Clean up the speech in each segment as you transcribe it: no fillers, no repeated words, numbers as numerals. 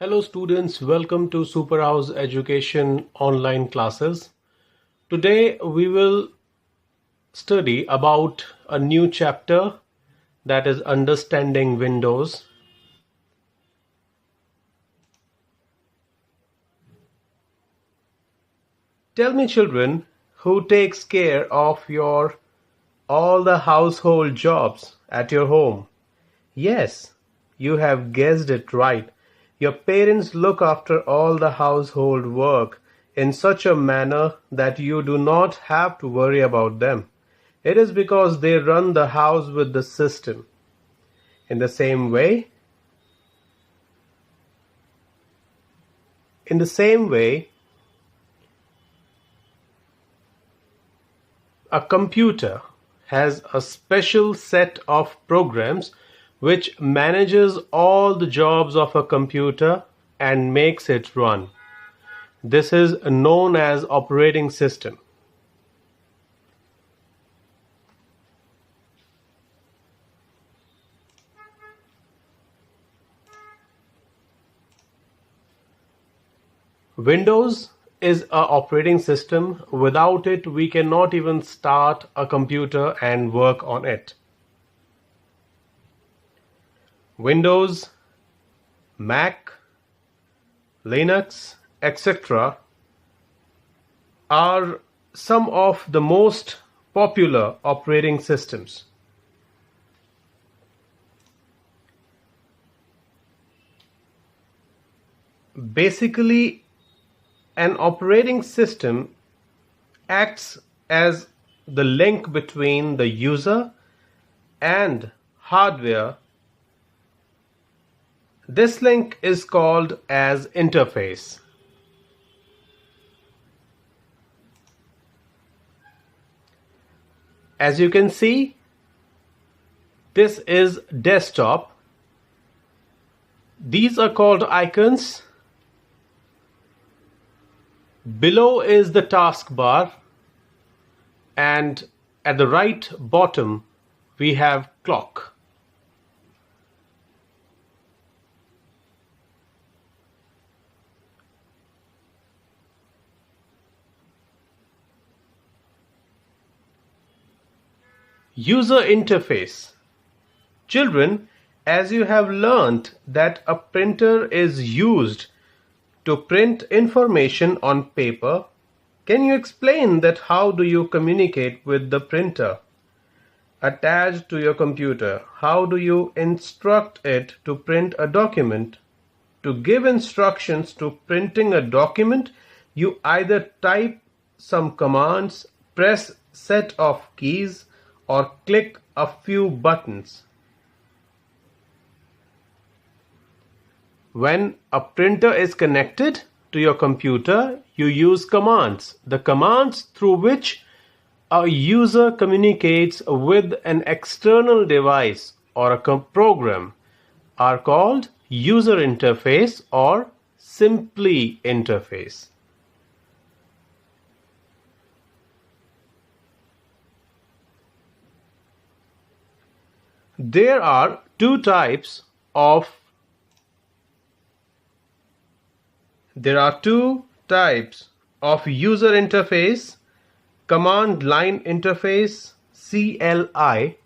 Hello students, welcome to Superhouse Education online classes. Today we will study about a new chapter, that is understanding Windows. Tell me children, who takes care of your all the household jobs at your home? Yes, you have guessed it right. Your parents look after all the household work in such a manner that you do not have to worry about them. It is because they run the house with the system. In the same way, in the same way, a computer has a special set of programs which manages all the jobs of a computer and makes it run. This is known as operating system. Windows is a operating system. Without it, we cannot even start a computer and work on it. Windows, Mac, Linux, etc. are some of the most popular operating systems. Basically, an operating system acts as the link between the user and hardware. This link is called as interface. As you can see, this is desktop. These are called icons. Below is the taskbar, and at the right bottom we have clock. User interface. Children, as you have learnt that a printer is used to print information on paper, can you explain that how do you communicate with the printer attached to your computer? How do you instruct it to print a document? To give instructions to printing a document, you either type some commands, press set of keys, or click a few buttons. When a printer is connected to your computer, you use commands. The commands through which a user communicates with an external device or a program are called user interface or simply interface. There are two types of user interface: command line interface CLI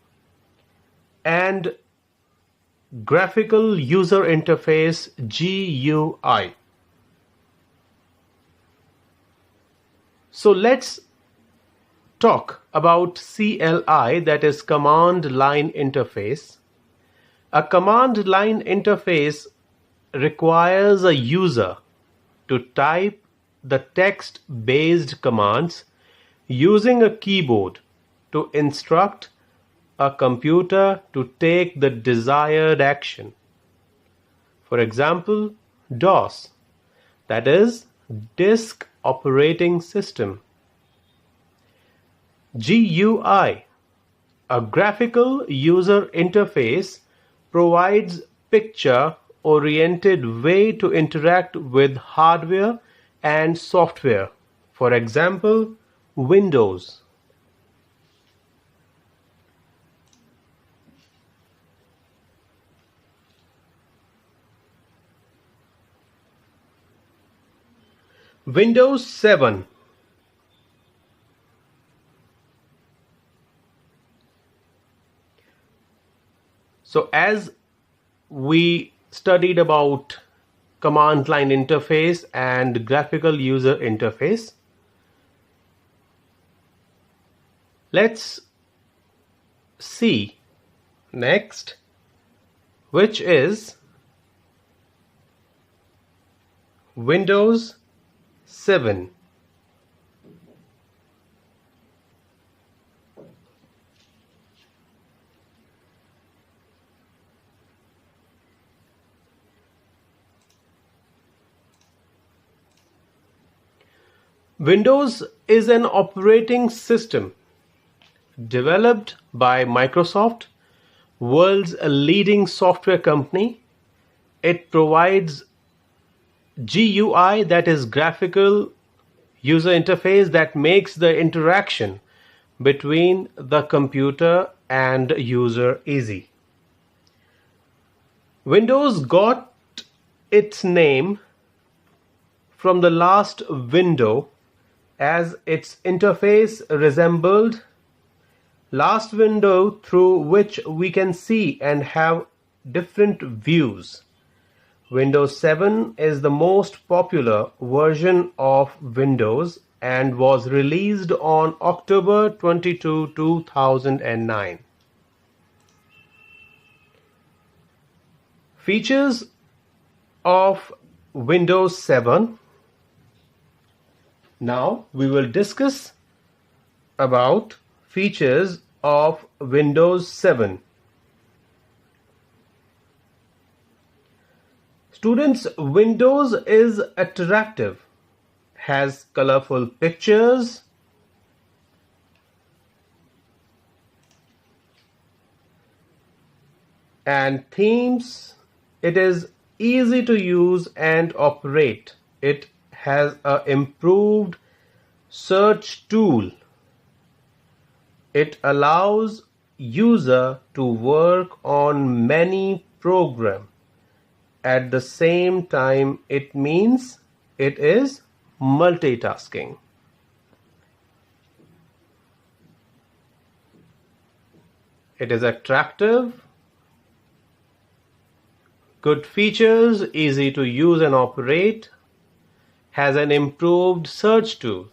and graphical user interface GUI. So let's talk about CLI, that is command line interface. A command line interface requires a user to type the text-based commands using a keyboard to instruct a computer to take the desired action. For example, DOS, that is Disk Operating System. GUI, a graphical user interface, provides picture-oriented way to interact with hardware and software. For example, Windows. Windows 7. So as we studied about command line interface and graphical user interface, let's see next, which is Windows 7. Windows is an operating system developed by Microsoft, world's leading software company. It provides GUI, that is graphical user interface, that makes the interaction between the computer and user easy. Windows got its name from the last window, as its interface resembled last window through which we can see and have different views. Windows 7 is the most popular version of Windows and was released on October 22, 2009. Features of Windows 7. Now we will discuss about features of Windows 7. Students, Windows is attractive, has colorful pictures, and themes. It is easy to use and operate. It has an improved search tool. It allows user to work on many programs at the same time. It means it is multitasking. It is attractive, good features, easy to use and operate, has an improved search tool.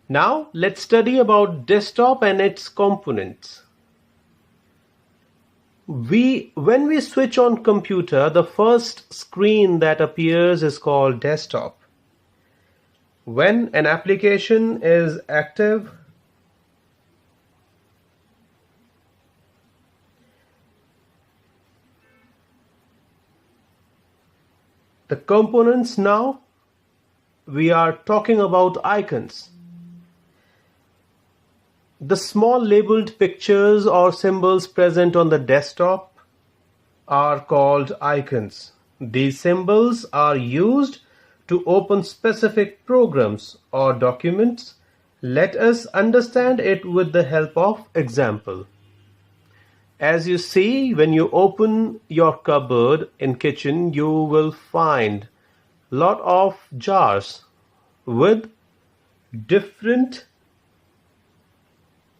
Now let's study about desktop and its components. When we switch on computer, the first screen that appears is called desktop. When an application is active, the components, now we are talking about icons. The small labeled pictures or symbols present on the desktop are called icons. These symbols are used to open specific programs or documents. Let us understand it with the help of example. As you see, when you open your cupboard in kitchen, you will find lot of jars with different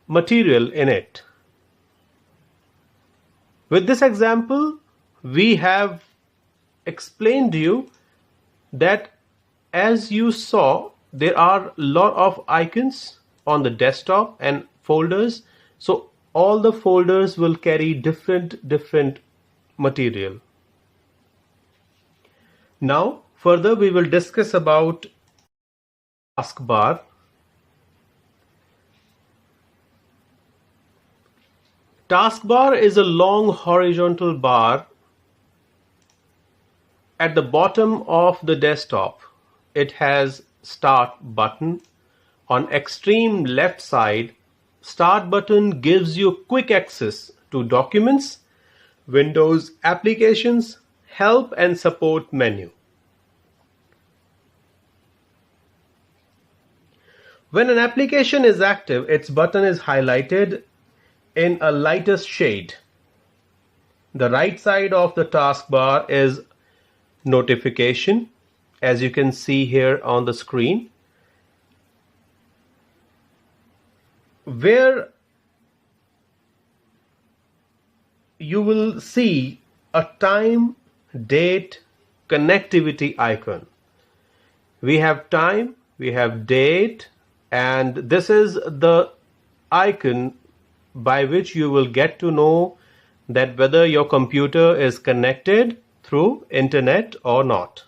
material in it. With this example, we have explained to you that as you saw, there are a lot of icons on the desktop and folders. So all the folders will carry different material. Now further we will discuss about taskbar. Taskbar is a long horizontal bar at the bottom of the desktop. It has start button. On extreme left side, start button gives you quick access to documents, Windows applications, help and support menu. When an application is active, its button is highlighted in a lighter shade. The right side of the taskbar is notification. as you can see here on the screen, where you will see a time, date, connectivity icon. We have time, we have date, and this is the icon by which you will get to know that whether your computer is connected through internet or not.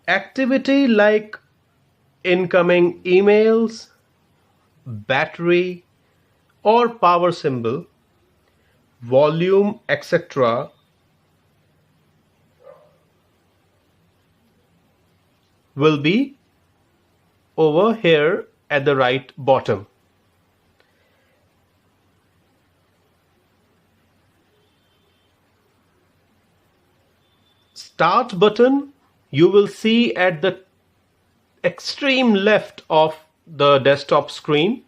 Activity like incoming emails, battery or power symbol, volume, etc. will be over here at the right bottom. Start button you will see at the extreme left of the desktop screen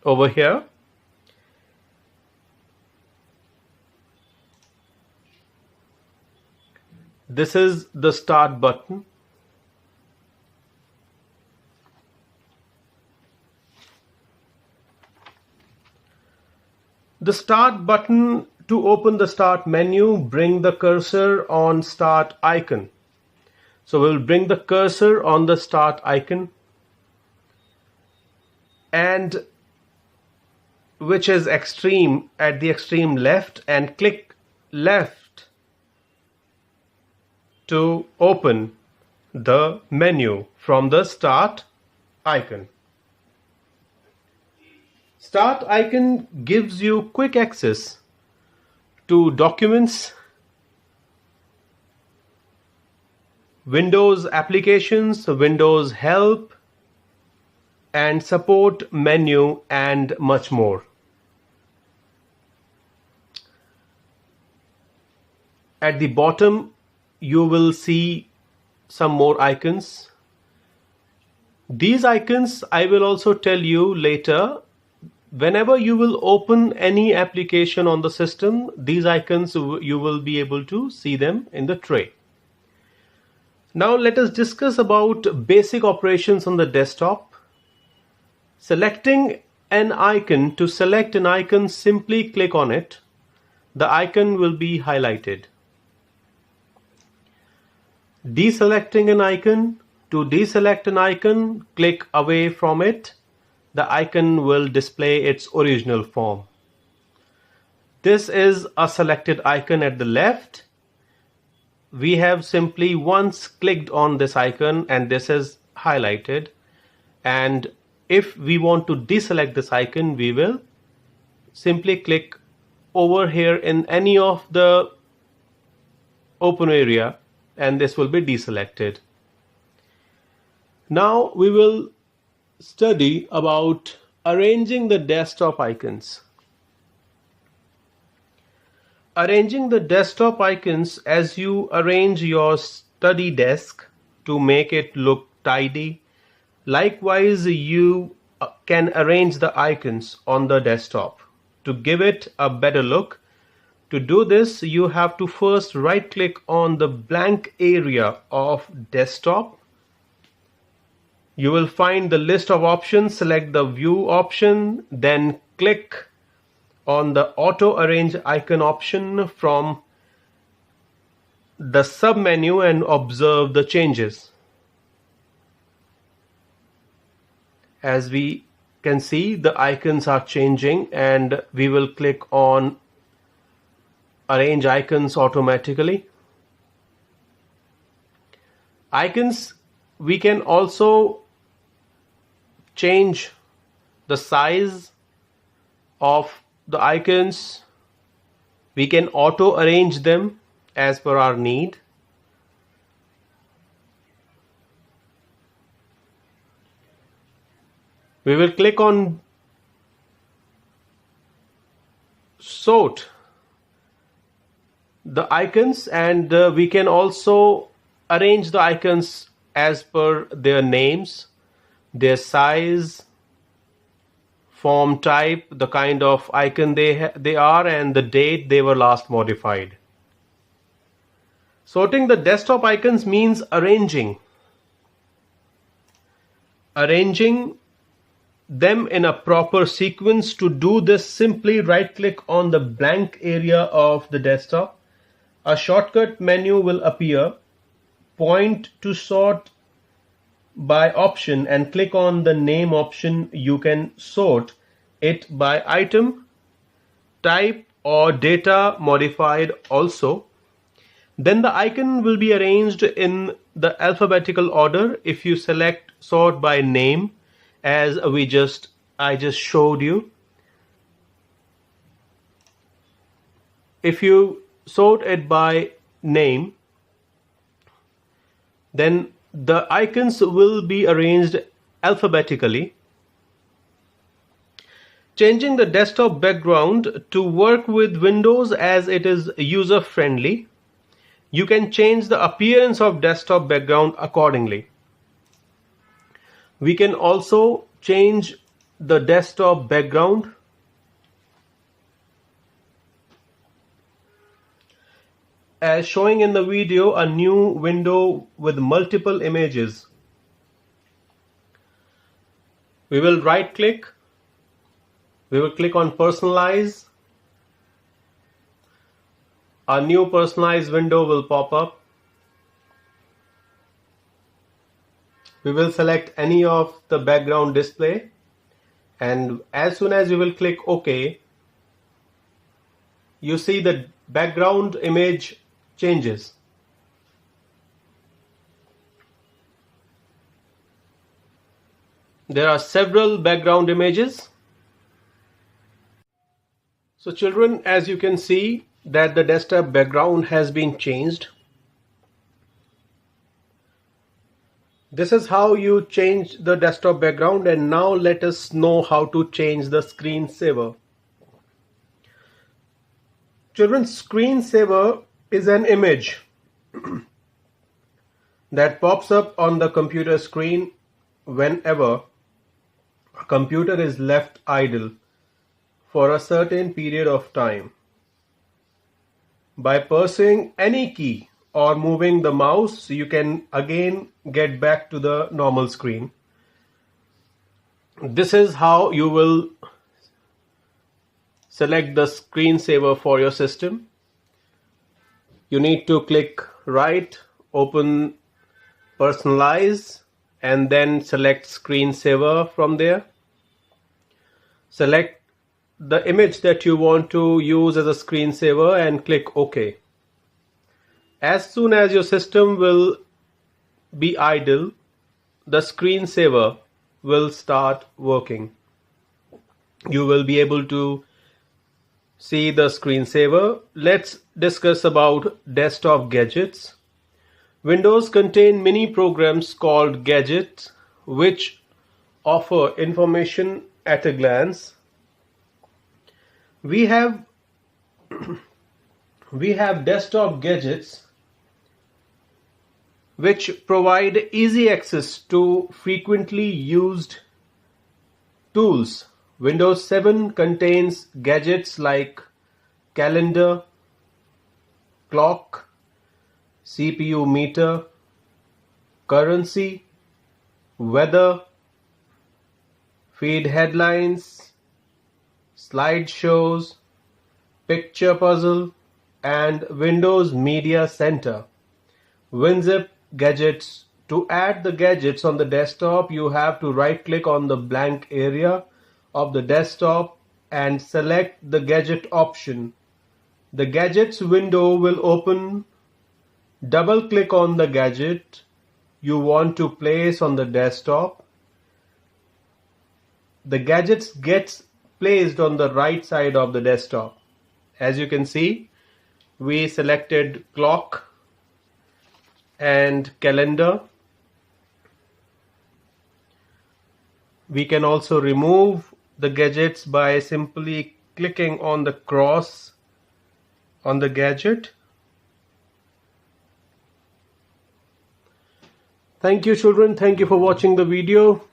over here. This is the start button. The start button, to open the start menu, bring the cursor on start icon. So we'll bring the cursor on the start icon, and which is extreme at the extreme left, and click left to open the menu from the start icon. Start icon gives you quick access to documents, Windows applications, Windows help, and support menu, and much more. At the bottom you will see some more icons. These icons I will also tell you later. Whenever you will open any application on the system, these icons you will be able to see them in the tray. Now let us discuss about basic operations on the desktop. Selecting an icon. To select an icon, simply click on it. The icon will be highlighted. Deselecting an icon. To deselect an icon, click away from it. The icon will display its original form. This is a selected icon at the left. We have simply once clicked on this icon and this is highlighted, and if we want to deselect this icon, we will simply click over here in any of the open area and this will be deselected. Now we will study about arranging the desktop icons. Arranging the desktop icons as you arrange your study desk to make it look tidy. Likewise, you can arrange the icons on the desktop to give it a better look. To do this, you have to first right click on the blank area of desktop. You will find the list of options, select the view option, then click on the auto arrange icon option from the sub menu and observe the changes. As we can see, the icons are changing and we will click on arrange icons automatically. Icons, we can also change the size of the icons. We can auto arrange them as per our need. We will click on sort the icons, and we can also arrange the icons as per their names, their size, form type, the kind of icon they are, and the date they were last modified. Sorting the desktop icons means arranging them in a proper sequence. To do this, simply right-click on the blank area of the desktop. A shortcut menu will appear. Point to sort by option and click on the name option. You can sort it by item, type, or data modified also. Then the icon will be arranged in the alphabetical order. If you select sort by name, as I just showed you, if you sort it by name, then the icons will be arranged alphabetically. Changing the desktop background to work with Windows as it is user friendly. You can change the appearance of desktop background accordingly. We can also change the desktop background as showing in the video. A new window with multiple images. We will right click. We will click on personalize. A new personalized window will pop up. We will select any of the background display, and as soon as we will click OK, you see the background image changes. There are several background images. So children, as you can see that the desktop background has been changed. This is how you change the desktop background, and now let us know how to change the screensaver. Children, screensaver is an image that pops up on the computer screen whenever a computer is left idle for a certain period of time. By pressing any key or moving the mouse, you can again get back to the normal screen. This is how you will select the screensaver for your system. You need to click right, open personalize, and then select screensaver from there. Select the image that you want to use as a screensaver and click OK. As soon as your system will be idle, the screensaver will start working. You will be able to see the screensaver. Let's discuss about desktop gadgets. Windows contain many programs called gadgets which offer information at a glance. We have desktop gadgets which provide easy access to frequently used tools. Windows 7 contains gadgets like calendar, clock, CPU meter, currency, weather, feed headlines, slideshows, picture puzzle, and Windows Media Center. WinZip gadgets. To add the gadgets on the desktop, you have to right-click on the blank area of the desktop and select the gadget option. The gadgets window will open. Double-click on the gadget you want to place on the desktop. The gadgets gets placed on the right side of the desktop. As you can see, we selected clock and calendar. We can also remove the gadgets by simply clicking on the cross on the gadget. Thank you children, thank you for watching the video.